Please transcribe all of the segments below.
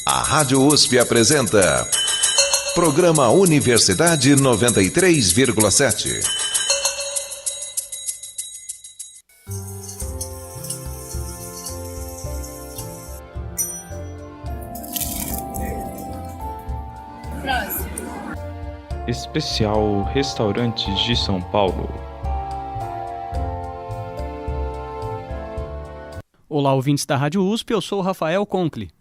A Rádio USP apresenta Programa Universidade 93,7. Especial Restaurantes de São Paulo. Olá, ouvintes da Rádio USP, eu sou o Rafael Conkle.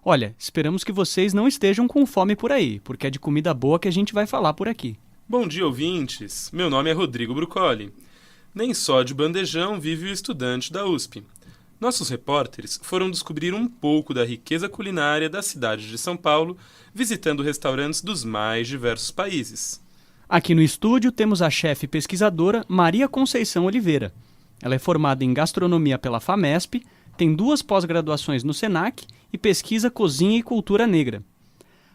Olha, esperamos que vocês não estejam com fome por aí, porque é de comida boa que a gente vai falar por aqui. Bom dia, ouvintes. Meu nome é Rodrigo Bruccoli. Nem só de bandejão vive o estudante da USP. Nossos repórteres foram descobrir um pouco da riqueza culinária da cidade de São Paulo, visitando restaurantes dos mais diversos países. Aqui no estúdio temos a chefe pesquisadora Maria Conceição Oliveira. Ela é formada em gastronomia pela FAMESP, tem 2 pós-graduações no SENAC e pesquisa cozinha e cultura negra.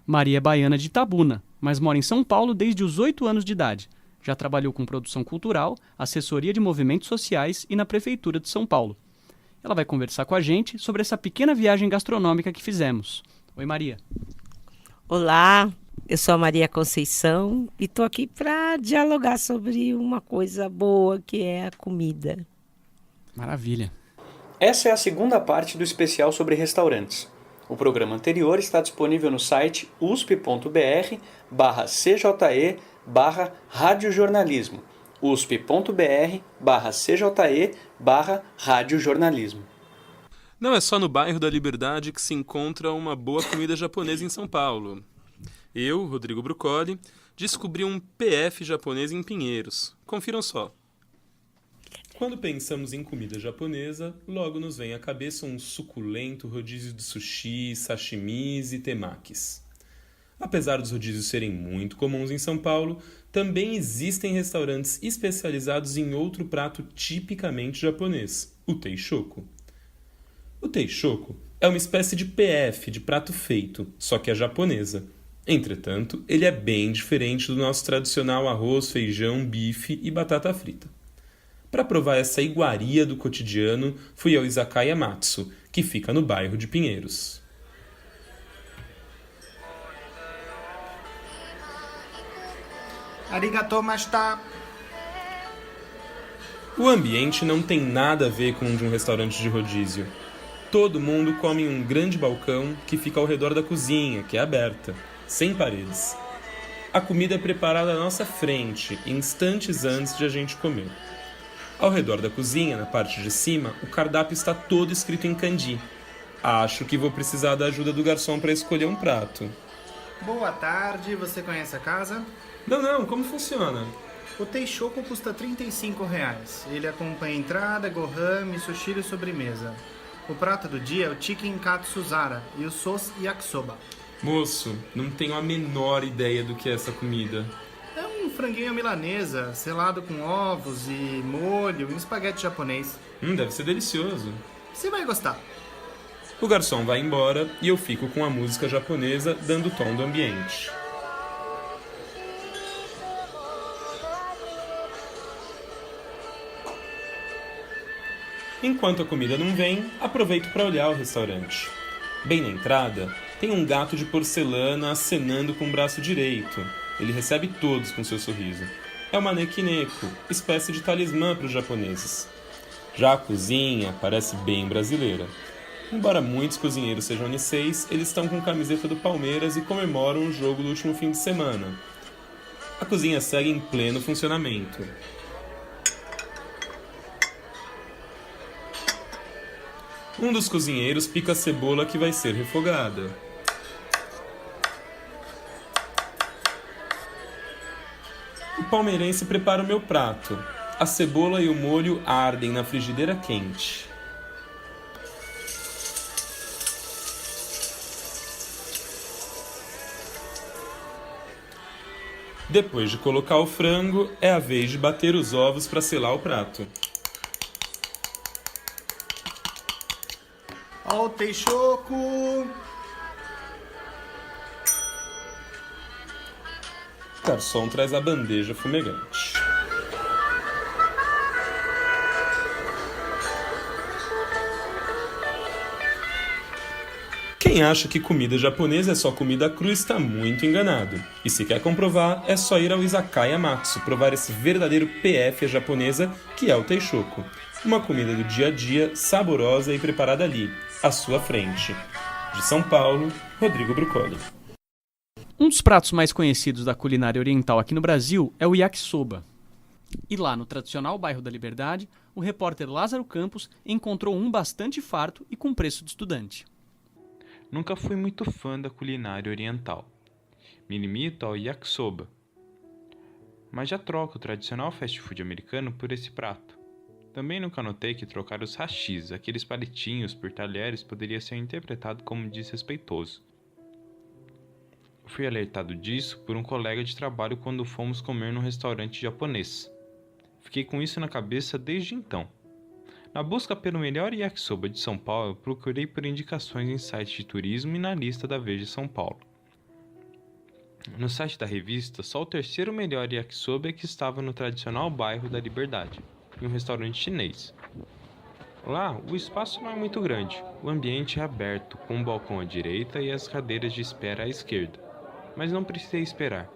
Maria é baiana de Itabuna, mas mora em São Paulo desde os 8 anos de idade. Já trabalhou com produção cultural, assessoria de movimentos sociais e na Prefeitura de São Paulo. Ela vai conversar com a gente sobre essa pequena viagem gastronômica que fizemos. Oi, Maria. Olá, eu sou a Maria Conceição e estou aqui para dialogar sobre uma coisa boa que é a comida. Maravilha. Essa é a segunda parte do especial sobre restaurantes. O programa anterior está disponível no site usp.br/cje/radiojornalismo, usp.br/cje/radiojornalismo. Não é só no bairro da Liberdade que se encontra uma boa comida japonesa em São Paulo. Eu, Rodrigo Bruccoli, descobri um PF japonês em Pinheiros. Confiram só. Quando pensamos em comida japonesa, logo nos vem à cabeça um suculento rodízio de sushi, sashimis e temakis. Apesar dos rodízios serem muito comuns em São Paulo, também existem restaurantes especializados em outro prato tipicamente japonês, o teishoku. O teishoku é uma espécie de PF, de prato feito, só que é japonesa. Entretanto, ele é bem diferente do nosso tradicional arroz, feijão, bife e batata frita. Para provar essa iguaria do cotidiano, fui ao Izakaya Matsu, que fica no bairro de Pinheiros. Arigatomashita. O ambiente não tem nada a ver com o de um restaurante de rodízio. Todo mundo come em um grande balcão que fica ao redor da cozinha, que é aberta, sem paredes. A comida é preparada à nossa frente, instantes antes de a gente comer. Ao redor da cozinha, na parte de cima, o cardápio está todo escrito em kanji. Acho que vou precisar da ajuda do garçom para escolher um prato. Boa tarde, você conhece a casa? Não, como funciona? O teishoku custa R$35. Ele acompanha entrada, gohan, sushi e sobremesa. O prato do dia é o chicken katsuzara e o sos yakisoba. Moço, não tenho a menor ideia do que é essa comida. É um franguinho à milanesa, selado com ovos e molho, um espaguete japonês. Deve ser delicioso. Você vai gostar. O garçom vai embora e eu fico com a música japonesa dando o tom do ambiente. Enquanto a comida não vem, aproveito para olhar o restaurante. Bem na entrada, tem um gato de porcelana acenando com o braço direito. Ele recebe todos com seu sorriso. É uma nekineko, espécie de talismã para os japoneses. Já a cozinha parece bem brasileira. Embora muitos cozinheiros sejam Niseis, eles estão com camiseta do Palmeiras e comemoram o jogo do último fim de semana. A cozinha segue em pleno funcionamento. Um dos cozinheiros pica a cebola que vai ser refogada. O palmeirense prepara o meu prato. A cebola e o molho ardem na frigideira quente. Depois de colocar o frango, é a vez de bater os ovos para selar o prato. Ó o teishoku. O garçom traz a bandeja fumegante. Quem acha que comida japonesa é só comida crua está muito enganado. E se quer comprovar, é só ir ao Izakaya Matsu provar esse verdadeiro PF japonesa que é o teishoku. Uma comida do dia a dia, saborosa e preparada ali, à sua frente. De São Paulo, Rodrigo Brucoli. Um dos pratos mais conhecidos da culinária oriental aqui no Brasil é o yakisoba. E lá no tradicional bairro da Liberdade, o repórter Lázaro Campos encontrou um bastante farto e com preço de estudante. Nunca fui muito fã da culinária oriental. Me limito ao yakisoba. Mas já troco o tradicional fast food americano por esse prato. Também nunca notei que trocar os hashis, aqueles palitinhos, por talheres, poderia ser interpretado como desrespeitoso. Fui alertado disso por um colega de trabalho quando fomos comer num restaurante japonês. Fiquei com isso na cabeça desde então. Na busca pelo melhor yakisoba de São Paulo, procurei por indicações em sites de turismo e na lista da Veja São Paulo. No site da revista, só o terceiro melhor yakisoba é que estava no tradicional bairro da Liberdade, em um restaurante chinês. Lá, o espaço não é muito grande, o ambiente é aberto, com um balcão à direita e as cadeiras de espera à esquerda, mas não precisei esperar.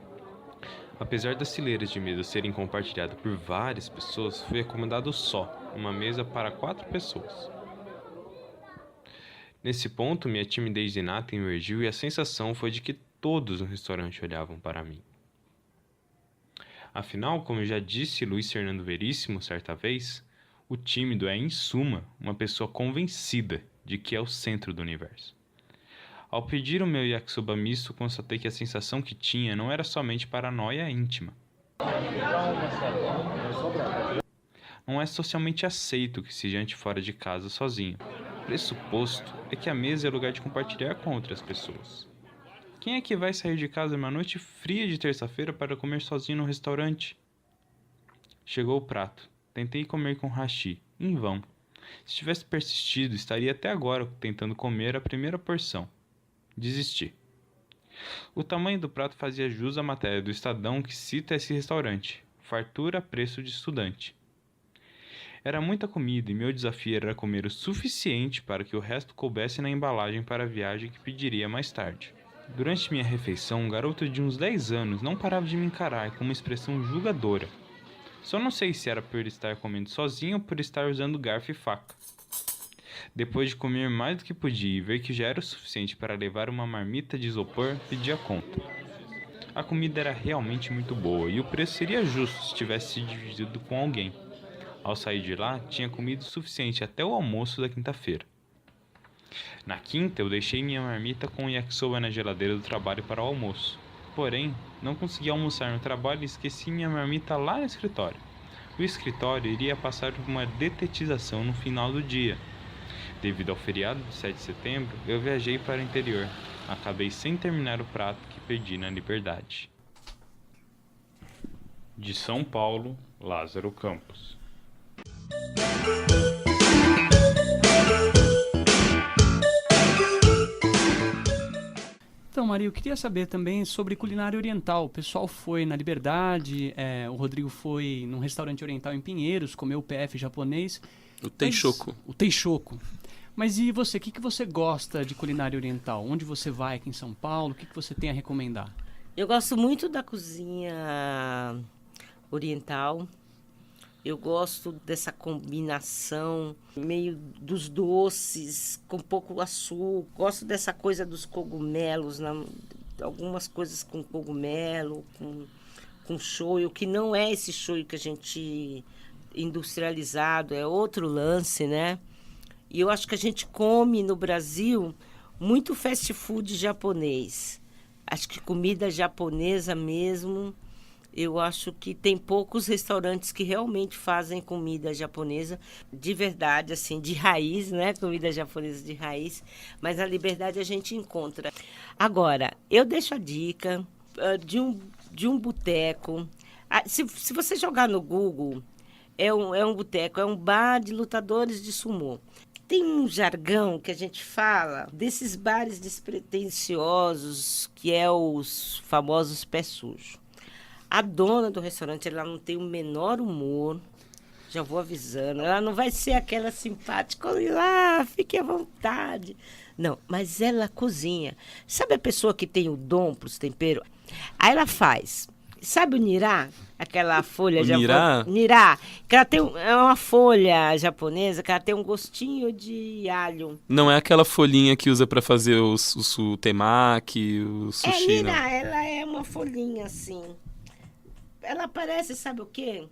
Apesar das fileiras de mesa serem compartilhadas por várias pessoas, fui acomodado só, uma mesa para 4 pessoas. Nesse ponto, minha timidez inata emergiu e a sensação foi de que todos no restaurante olhavam para mim. Afinal, como já disse Luiz Fernando Veríssimo certa vez, o tímido é, em suma, uma pessoa convencida de que é o centro do universo. Ao pedir o meu yakisoba misto, constatei que a sensação que tinha não era somente paranoia íntima. Não é socialmente aceito que se jante fora de casa sozinho. O pressuposto é que a mesa é lugar de compartilhar com outras pessoas. Quem é que vai sair de casa uma noite fria de terça-feira para comer sozinho no restaurante? Chegou o prato. Tentei comer com hashi. Em vão. Se tivesse persistido, estaria até agora tentando comer a primeira porção. Desisti. O tamanho do prato fazia jus à matéria do Estadão que cita esse restaurante. Fartura a preço de estudante. Era muita comida e meu desafio era comer o suficiente para que o resto coubesse na embalagem para a viagem que pediria mais tarde. Durante minha refeição, um garoto de uns 10 anos não parava de me encarar com uma expressão julgadora. Só não sei se era por estar comendo sozinho ou por estar usando garfo e faca. Depois de comer mais do que podia e ver que já era o suficiente para levar uma marmita de isopor, pedi a conta. A comida era realmente muito boa e o preço seria justo se tivesse sido dividido com alguém. Ao sair de lá, tinha comido o suficiente até o almoço da quinta-feira. Na quinta, eu deixei minha marmita com o yakisoba na geladeira do trabalho para o almoço. Porém, não consegui almoçar no trabalho e esqueci minha marmita lá no escritório. O escritório iria passar por uma detetização no final do dia. Devido ao feriado de 7 de setembro, eu viajei para o interior. Acabei sem terminar o prato que perdi na Liberdade. De São Paulo, Lázaro Campos. Então, Maria, eu queria saber também sobre culinária oriental. O pessoal foi na Liberdade, o Rodrigo foi num restaurante oriental em Pinheiros, comeu o PF japonês. O teishoku. O teishoku. Mas e você, o que você gosta de culinária oriental? Onde você vai aqui em São Paulo? O que você tem a recomendar? Eu gosto muito da cozinha oriental. Eu gosto dessa combinação meio dos doces com pouco açúcar. Gosto dessa coisa dos cogumelos, algumas coisas com cogumelo, com shoyu, que não é esse shoyu que a gente industrializado, é outro lance, né? E eu acho que a gente come no Brasil muito fast food japonês. Acho que comida japonesa mesmo, eu acho que tem poucos restaurantes que realmente fazem comida japonesa de verdade, assim, de raiz, né? Comida japonesa de raiz. Mas na Liberdade a gente encontra. Agora, eu deixo a dica de um boteco. Se você jogar no Google, é um boteco, é um bar de lutadores de sumô. Tem um jargão que a gente fala desses bares despretensiosos, que é os famosos pé sujo. A dona do restaurante, ela não tem o menor humor, Já vou avisando. Ela não vai ser aquela simpática, olha lá, fique à vontade. Não, mas ela cozinha. Sabe a pessoa que tem o dom para os temperos? Aí ela faz. Sabe o nirá? Aquela folha nirá? Nirá. Que ela tem é uma folha japonesa que ela tem um gostinho de alho. Não é aquela folhinha que usa pra fazer o temaki, o sushi, É não. nirá, ela é uma folhinha assim. Ela parece, sabe o quê?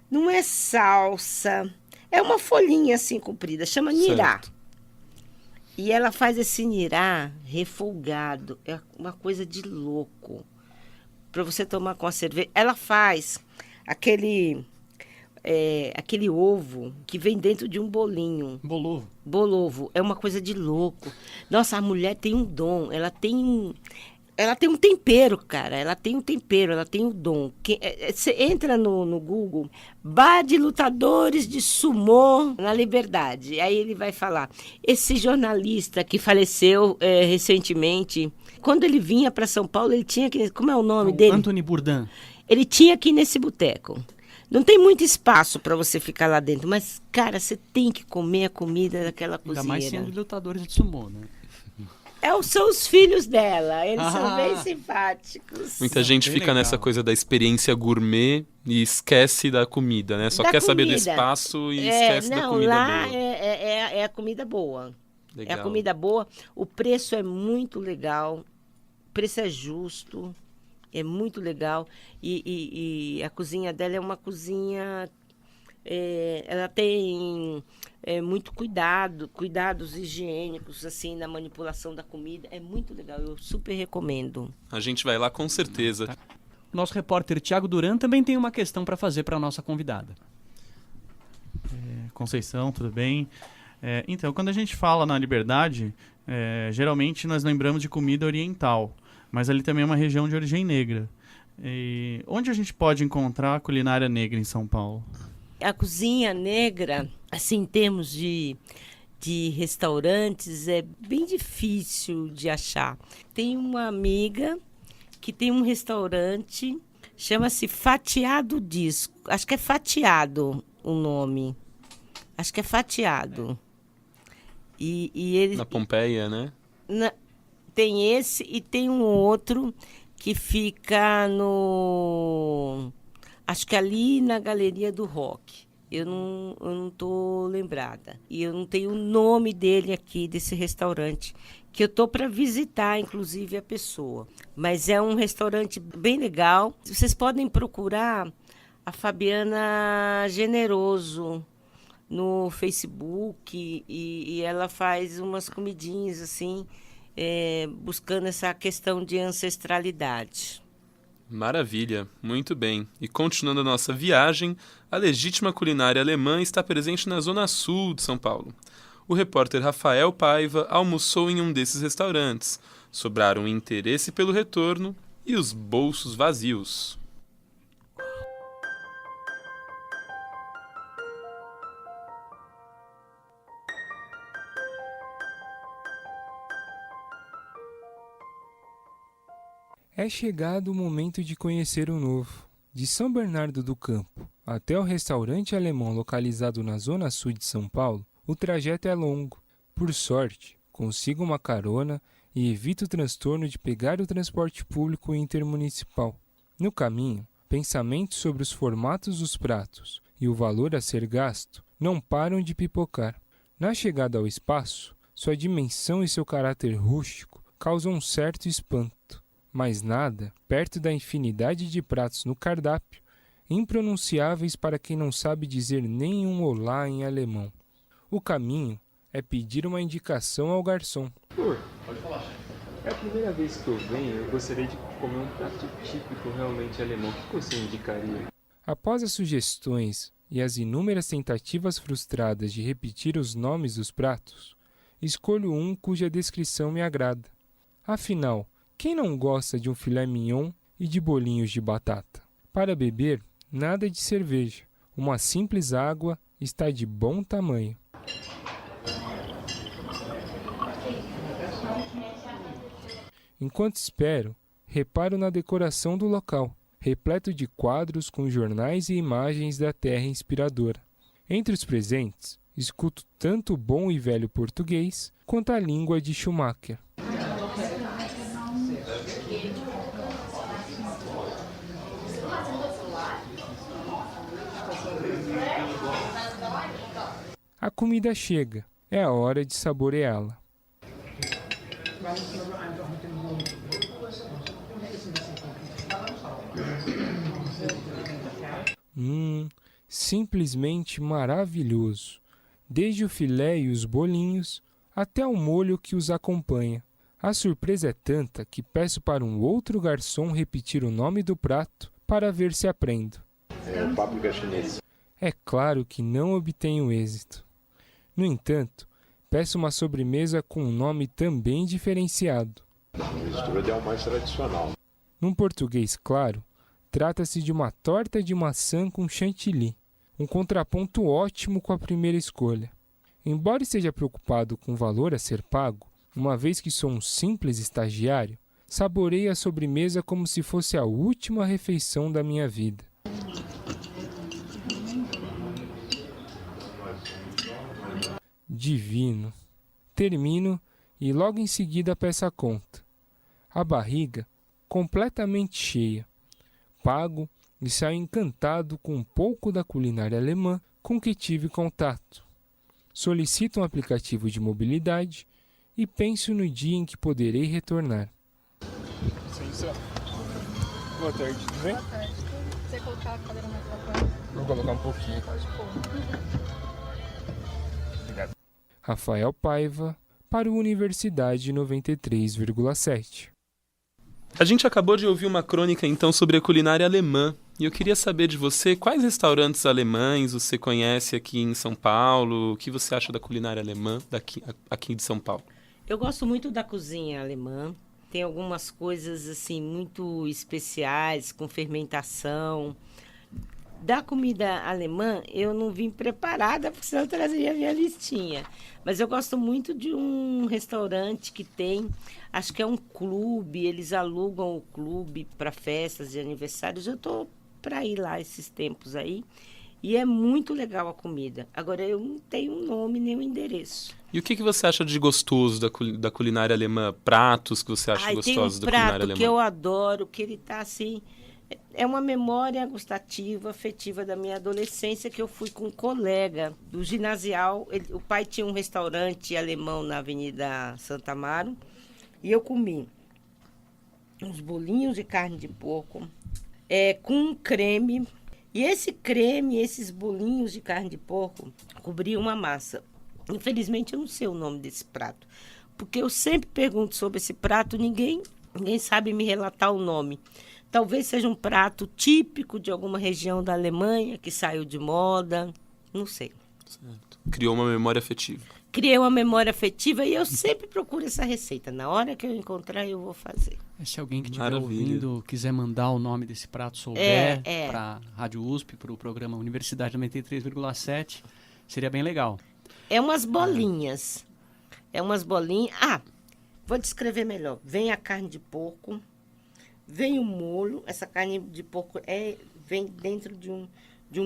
Não é salsa. É uma folhinha assim comprida. Chama nirá. Certo. E ela faz esse nirá refogado. É uma coisa de louco. Para você tomar com a cerveja. Ela faz aquele ovo que vem dentro de um bolinho. Bolovo. Bolovo. É uma coisa de louco. Nossa, a mulher tem um dom. Ela tem um tempero, cara. Ela tem um tempero, ela tem um dom. Você entra no Google, bar de lutadores de sumô na Liberdade. Aí ele vai falar. Esse jornalista que faleceu recentemente, quando ele vinha para São Paulo, ele tinha que... Como é o nome dele? Anthony Bourdain. Ele tinha que ir nesse boteco. Não tem muito espaço para você ficar lá dentro, mas, cara, você tem que comer a comida daquela cozinheira. Ainda mais sendo lutadores de sumô, né? São os filhos dela, eles são bem simpáticos. Muita gente bem fica legal. nessa coisa da experiência gourmet e esquece da comida, né? Só Da quer saber do comida. espaço e esquece da comida lá boa. é a comida boa. Legal. É a comida boa. O preço é muito legal. O preço é justo. É muito legal. E a cozinha dela é uma cozinha... ela tem muito cuidados higiênicos, assim, na manipulação da comida. É muito legal. Eu super recomendo. A gente vai lá com certeza. Nosso repórter Thiago Duran também tem uma questão para fazer para a nossa convidada. Conceição, tudo bem? Então, quando a gente fala na Liberdade, geralmente nós lembramos de comida oriental, mas ali também é uma região de origem negra. E onde a gente pode encontrar a culinária negra em São Paulo? A cozinha negra, assim, em termos de restaurantes, é bem difícil de achar. Tem uma amiga que tem um restaurante, chama-se Fatiado Disco. Acho que é Fatiado o nome. Acho que é Fatiado. E ele... Na Pompeia, né? Tem esse e tem um outro que fica no... Acho que ali na Galeria do Rock. Eu não tô lembrada. E eu não tenho o nome dele aqui, desse restaurante, que eu tô para visitar, inclusive, a pessoa. Mas é um restaurante bem legal. Vocês podem procurar a Fabiana Generoso no Facebook e ela faz umas comidinhas assim, buscando essa questão de ancestralidade. Maravilha, muito bem. E continuando a nossa viagem, a legítima culinária alemã está presente na zona sul de São Paulo. O repórter Rafael Paiva almoçou em um desses restaurantes. Sobraram o interesse pelo retorno e os bolsos vazios. É chegado o momento de conhecer o novo. De São Bernardo do Campo até o restaurante alemão localizado na zona sul de São Paulo, o trajeto é longo. Por sorte, consigo uma carona e evito o transtorno de pegar o transporte público intermunicipal. No caminho, pensamentos sobre os formatos dos pratos e o valor a ser gasto não param de pipocar. Na chegada ao espaço, sua dimensão e seu caráter rústico causam um certo espanto. Mas nada perto da infinidade de pratos no cardápio, impronunciáveis para quem não sabe dizer nenhum olá em alemão. O caminho é pedir uma indicação ao garçom. Pode falar. É a primeira vez que eu venho, eu gostaria de comer um prato típico realmente alemão. O que você indicaria? Após as sugestões e as inúmeras tentativas frustradas de repetir os nomes dos pratos, escolho um cuja descrição me agrada. Afinal, quem não gosta de um filé mignon e de bolinhos de batata? Para beber, nada de cerveja. Uma simples água está de bom tamanho. Enquanto espero, reparo na decoração do local. repleto de quadros com jornais e imagens da terra inspiradora. Entre os presentes, escuto tanto o bom e velho português quanto a língua de Schumacher. A comida chega, é a hora de saboreá-la. Simplesmente maravilhoso. Desde o filé e os bolinhos, até o molho que os acompanha. A surpresa é tanta que peço para um outro garçom repetir o nome do prato para ver se aprendo. É o páprica chinês. É claro que não obtenho êxito. No entanto, peço uma sobremesa com um nome também diferenciado. O strudel é o mais tradicional. Num português claro, trata-se de uma torta de maçã com chantilly, um contraponto ótimo com a primeira escolha. Embora esteja preocupado com o valor a ser pago, uma vez que sou um simples estagiário, saboreio a sobremesa como se fosse a última refeição da minha vida. Divino. Termino e logo em seguida peço a conta. A barriga completamente cheia. Pago e saio encantado com um pouco da culinária alemã com que tive contato. Solicito um aplicativo de mobilidade e penso no dia em que poderei retornar. Boa tarde, tudo bem? Boa tarde. Você colocar a cadeira mais pra frente? Vou colocar um pouquinho. Pode pôr. Obrigado. Rafael Paiva, para o Universidade 93,7. A gente acabou de ouvir uma crônica então sobre a culinária alemã. E eu queria saber de você quais restaurantes alemães você conhece aqui em São Paulo, o que você acha da culinária alemã aqui de São Paulo? Eu gosto muito da cozinha alemã. Tem algumas coisas assim muito especiais, com fermentação. Da comida alemã, eu não vim preparada, porque senão eu trazeria a minha listinha. Mas eu gosto muito de um restaurante que tem, acho que é um clube, eles alugam o clube para festas de aniversários. Eu estou para ir lá esses tempos aí. E é muito legal a comida. Agora, eu não tenho um nome nem um endereço. E o que você acha de gostoso da culinária alemã? Pratos que você acha gostosos da culinária alemã? Tem um prato que eu adoro, que ele está assim... É uma memória gustativa, afetiva da minha adolescência, que eu fui com um colega do ginasial. O pai tinha um restaurante alemão na Avenida Santa Amaro. E eu comi uns bolinhos de carne de porco com um creme. E esse creme, esses bolinhos de carne de porco, cobriam uma massa. Infelizmente, eu não sei o nome desse prato. Porque eu sempre pergunto sobre esse prato, ninguém sabe me relatar o nome. Talvez seja um prato típico de alguma região da Alemanha, que saiu de moda, não sei. Certo. Criou uma memória afetiva. Criei uma memória afetiva e eu sempre procuro essa receita. Na hora que eu encontrar, eu vou fazer. Se alguém que estiver ouvindo quiser mandar o nome desse prato, souber, para a Rádio USP, para o programa Universidade 93,7, seria bem legal. É umas bolinhas. É umas bolinhas... vou descrever melhor. Vem a carne de porco, vem o molho. Essa carne de porco vem dentro de um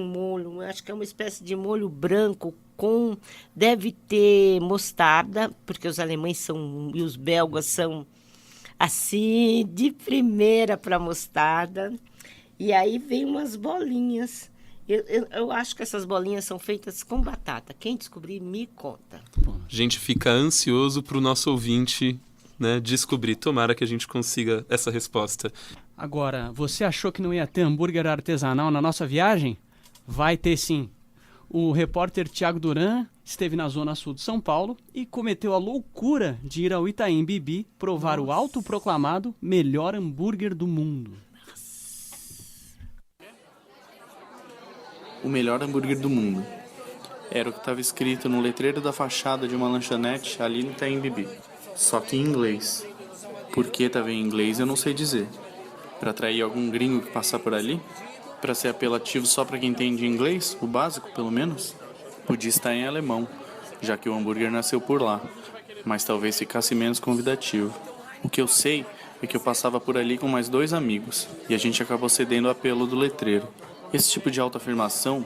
molho. Eu acho que é uma espécie de molho branco deve ter mostarda, porque os alemães e os belgas são assim, de primeira para mostarda. E aí vem umas bolinhas. Eu acho que essas bolinhas são feitas com batata. Quem descobrir, me conta. A gente fica ansioso para o nosso ouvinte, né, descobrir. Tomara que a gente consiga essa resposta. Agora, você achou que não ia ter hambúrguer artesanal na nossa viagem? Vai ter sim. O repórter Tiago Duran esteve na zona sul de São Paulo e cometeu a loucura de ir ao Itaim Bibi provar o autoproclamado melhor hambúrguer do mundo. O melhor hambúrguer do mundo. Era o que estava escrito no letreiro da fachada de uma lanchonete ali no Itaim Bibi. Só que em inglês. Por que estava em inglês eu não sei dizer. Para atrair algum gringo que passar por ali? Para ser apelativo só para quem entende inglês, o básico pelo menos? Podia estar em alemão, já que o hambúrguer nasceu por lá, mas talvez ficasse menos convidativo. O que eu sei é que eu passava por ali com mais 2 amigos, e a gente acabou cedendo ao apelo do letreiro. Esse tipo de autoafirmação,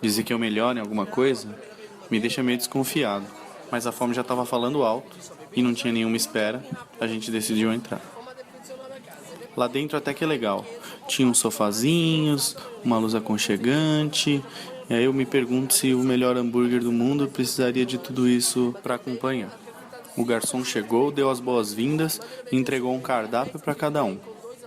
dizer que é o melhor em alguma coisa, me deixa meio desconfiado. Mas a fome já estava falando alto, e não tinha nenhuma espera, a gente decidiu entrar. Lá dentro até que é legal. Tinha uns sofazinhos, uma luz aconchegante, e aí eu me pergunto se o melhor hambúrguer do mundo precisaria de tudo isso para acompanhar. O garçom chegou, deu as boas-vindas e entregou um cardápio para cada um.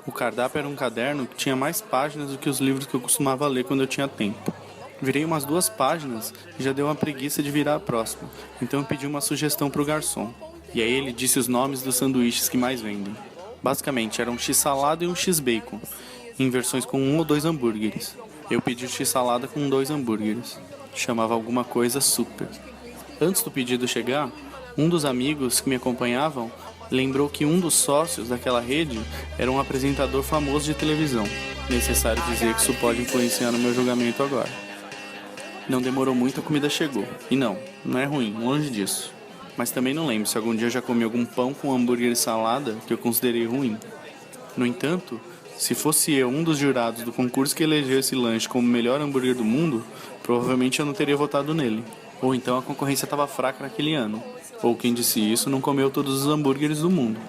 O cardápio era um caderno que tinha mais páginas do que os livros que eu costumava ler quando eu tinha tempo. Virei umas 2 páginas e já deu uma preguiça de virar a próxima, então eu pedi uma sugestão para o garçom. E aí ele disse os nomes dos sanduíches que mais vendem. Basicamente, era um x-salada e um x-bacon, em versões com 1 ou 2 hambúrgueres. Eu pedi o x-salada com 2 hambúrgueres. Chamava alguma coisa super. Antes do pedido chegar, um dos amigos que me acompanhavam lembrou que um dos sócios daquela rede era um apresentador famoso de televisão. Necessário dizer que isso pode influenciar no meu julgamento agora. Não demorou muito, a comida chegou. E não é ruim, longe disso. Mas também não lembro se algum dia eu já comi algum pão com hambúrguer e salada que eu considerei ruim. No entanto, se fosse eu um dos jurados do concurso que elegeu esse lanche como o melhor hambúrguer do mundo, provavelmente eu não teria votado nele. Ou então a concorrência estava fraca naquele ano. Ou quem disse isso não comeu todos os hambúrgueres do mundo.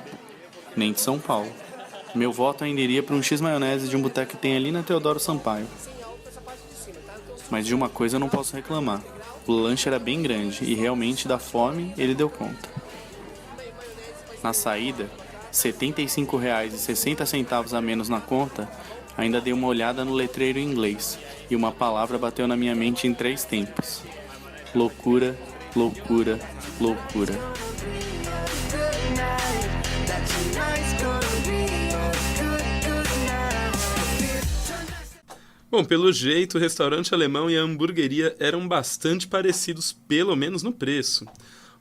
Nem de São Paulo. Meu voto ainda iria para um x-maionese de um boteco que tem ali na Teodoro Sampaio. Mas de uma coisa eu não posso reclamar. O lanche era bem grande e realmente da fome ele deu conta. Na saída, R$ 75,60 a menos na conta, ainda dei uma olhada no letreiro em inglês e uma palavra bateu na minha mente em 3 tempos. Loucura, loucura, loucura. Bom, pelo jeito, o restaurante alemão e a hamburgueria eram bastante parecidos, pelo menos no preço.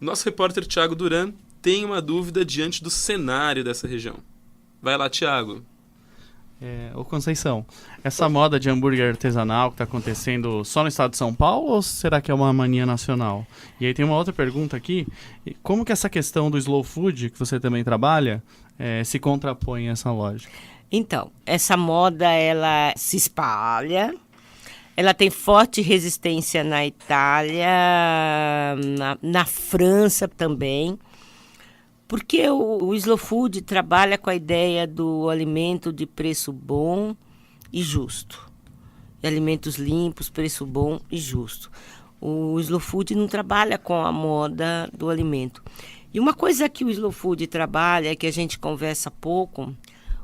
O nosso repórter Thiago Duran tem uma dúvida diante do cenário dessa região. Vai lá, Thiago. Ô Conceição, essa moda de hambúrguer artesanal que está acontecendo só no estado de São Paulo ou será que é uma mania nacional? E aí tem uma outra pergunta aqui, como que essa questão do slow food, que você também trabalha, se contrapõe a essa lógica? Então, essa moda, ela se espalha, ela tem forte resistência na Itália, na França também, porque o slow food trabalha com a ideia do alimento de preço bom e justo. Alimentos limpos, preço bom e justo. O slow food não trabalha com a moda do alimento. E uma coisa que o slow food trabalha, que a gente conversa pouco,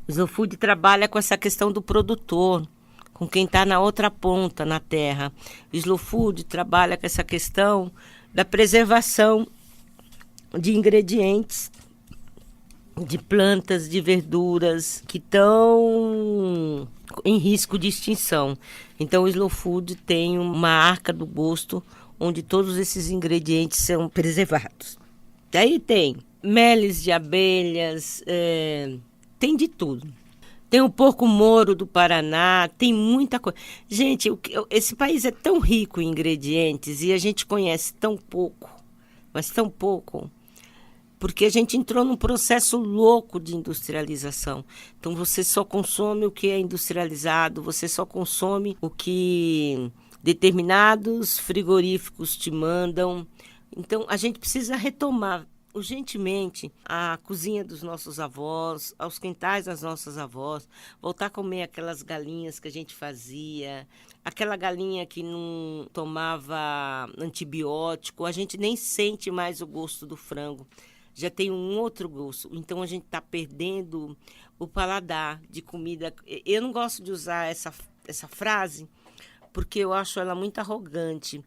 o slow food trabalha com essa questão do produtor, com quem está na outra ponta, na terra. O slow food trabalha com essa questão da preservação de ingredientes, de plantas, de verduras que estão em risco de extinção. Então, o slow food tem uma arca do gosto onde todos esses ingredientes são preservados. Daí tem meles de abelhas, tem de tudo. Tem o porco moro do Paraná, tem muita coisa. Gente, esse país é tão rico em ingredientes e a gente conhece tão pouco, mas tão pouco, porque a gente entrou num processo louco de industrialização. Então, você só consome o que é industrializado, você só consome o que determinados frigoríficos te mandam. Então, a gente precisa retomar urgentemente a cozinha dos nossos avós, aos quintais das nossas avós, voltar a comer aquelas galinhas que a gente fazia, aquela galinha que não tomava antibiótico, a gente nem sente mais o gosto do frango, já tem um outro gosto, então a gente está perdendo o paladar de comida. Eu não gosto de usar essa frase, porque eu acho ela muito arrogante,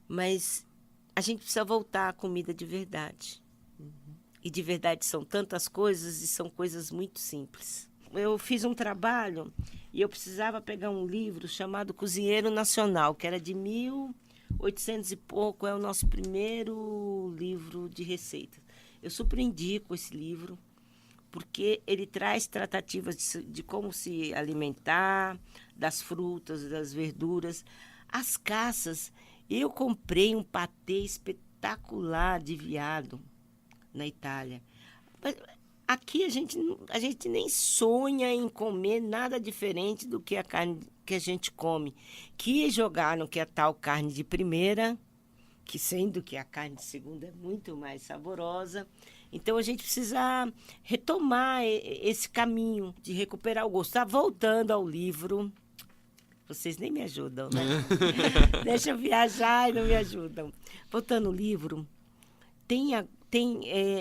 mas a gente precisa voltar à comida de verdade. E de verdade são tantas coisas e são coisas muito simples. Eu fiz um trabalho e eu precisava pegar um livro chamado Cozinheiro Nacional, que era de 1800 e pouco, é o nosso primeiro livro de receitas. Eu super indico esse livro, porque ele traz tratativas de como se alimentar, das frutas, das verduras. As caças, eu comprei um patê espetacular de veado na Itália. Aqui a gente nem sonha em comer nada diferente do que a carne que a gente come. Que jogaram que a tal carne de primeira, que sendo que a carne de segunda é muito mais saborosa. Então a gente precisa retomar esse caminho de recuperar o gosto. Está voltando ao livro. Vocês nem me ajudam, né? Deixa eu viajar e não me ajudam. Voltando ao livro,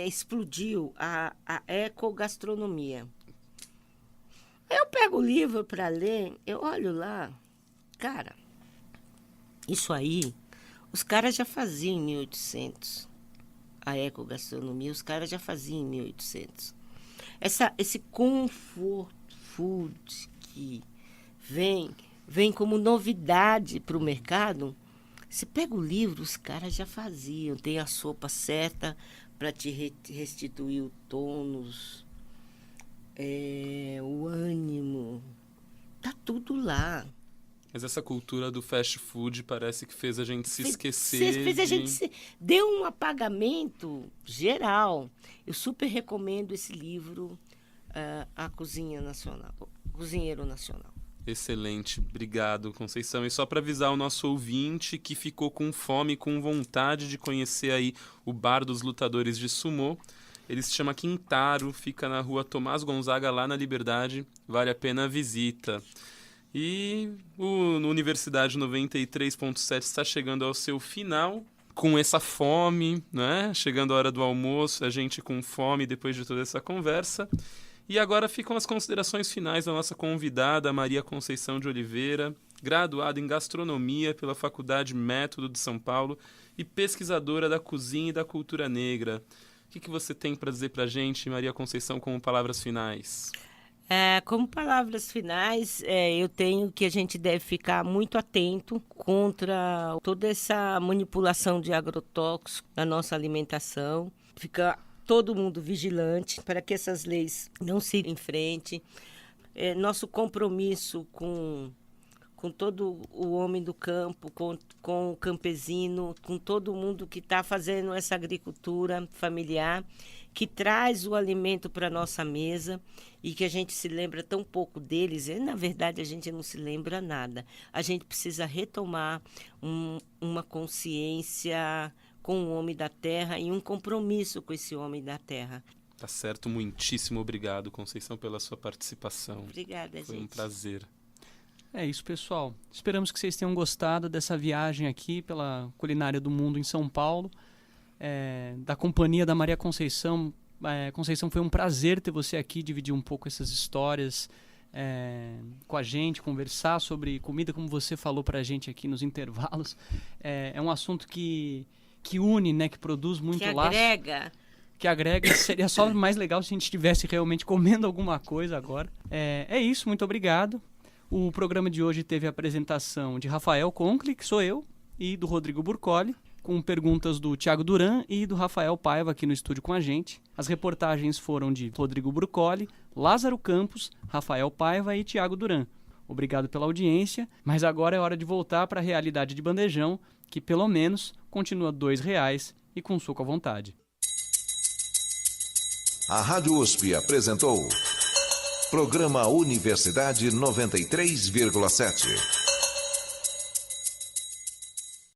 explodiu a ecogastronomia. Eu pego o livro para ler, eu olho lá, cara, isso aí, os caras já faziam em 1800. A ecogastronomia, os caras já faziam em 1800. Esse comfort food que vem como novidade para o mercado. Você pega o livro, os caras já faziam. Tem a sopa certa para te restituir o tônus, o ânimo. Tá tudo lá. Mas essa cultura do fast food parece que fez a gente se esquecer. Deu um apagamento geral. Eu super recomendo esse livro, A Cozinha Nacional, Cozinheiro Nacional. Excelente, obrigado, Conceição. E só para avisar o nosso ouvinte que ficou com fome, com vontade de conhecer aí o Bar dos Lutadores de Sumô, ele se chama Quintaro, fica na rua Tomás Gonzaga, lá na Liberdade, vale a pena a visita. E o Universidade 93.7 está chegando ao seu final, com essa fome, né? Chegando a hora do almoço, a gente com fome depois de toda essa conversa. E agora ficam as considerações finais da nossa convidada, Maria Conceição de Oliveira, graduada em Gastronomia pela Faculdade Método de São Paulo e pesquisadora da cozinha e da cultura negra. O que você tem para dizer para a gente, Maria Conceição, como palavras finais? Como palavras finais, eu tenho que a gente deve ficar muito atento contra toda essa manipulação de agrotóxicos na nossa alimentação, ficar todo mundo vigilante para que essas leis não sigam em frente. Nosso compromisso com todo o homem do campo, com o campesino, com todo mundo que está fazendo essa agricultura familiar, que traz o alimento para a nossa mesa e que a gente se lembra tão pouco deles. Na verdade, a gente não se lembra nada. A gente precisa retomar uma consciência com o homem da terra e um compromisso com esse homem da terra. Tá certo, muitíssimo obrigado, Conceição, pela sua participação. Obrigada, gente. Foi um prazer. É isso, pessoal. Esperamos que vocês tenham gostado dessa viagem aqui pela culinária do mundo em São Paulo, da companhia da Maria Conceição. Conceição, foi um prazer ter você aqui, dividir um pouco essas histórias com a gente, conversar sobre comida, como você falou pra gente aqui nos intervalos. É um assunto que une, né, que produz muito laço. Que agrega. Seria só mais legal se a gente estivesse realmente comendo alguma coisa agora. É isso, muito obrigado. O programa de hoje teve a apresentação de Rafael Conkle, que sou eu, e do Rodrigo Burcoli, com perguntas do Thiago Duran e do Rafael Paiva aqui no estúdio com a gente. As reportagens foram de Rodrigo Burcoli, Lázaro Campos, Rafael Paiva e Thiago Duran. Obrigado pela audiência, mas agora é hora de voltar para a realidade de bandejão, que pelo menos continua R$2 e com suco à vontade. A Rádio USP apresentou Programa Universidade 93,7.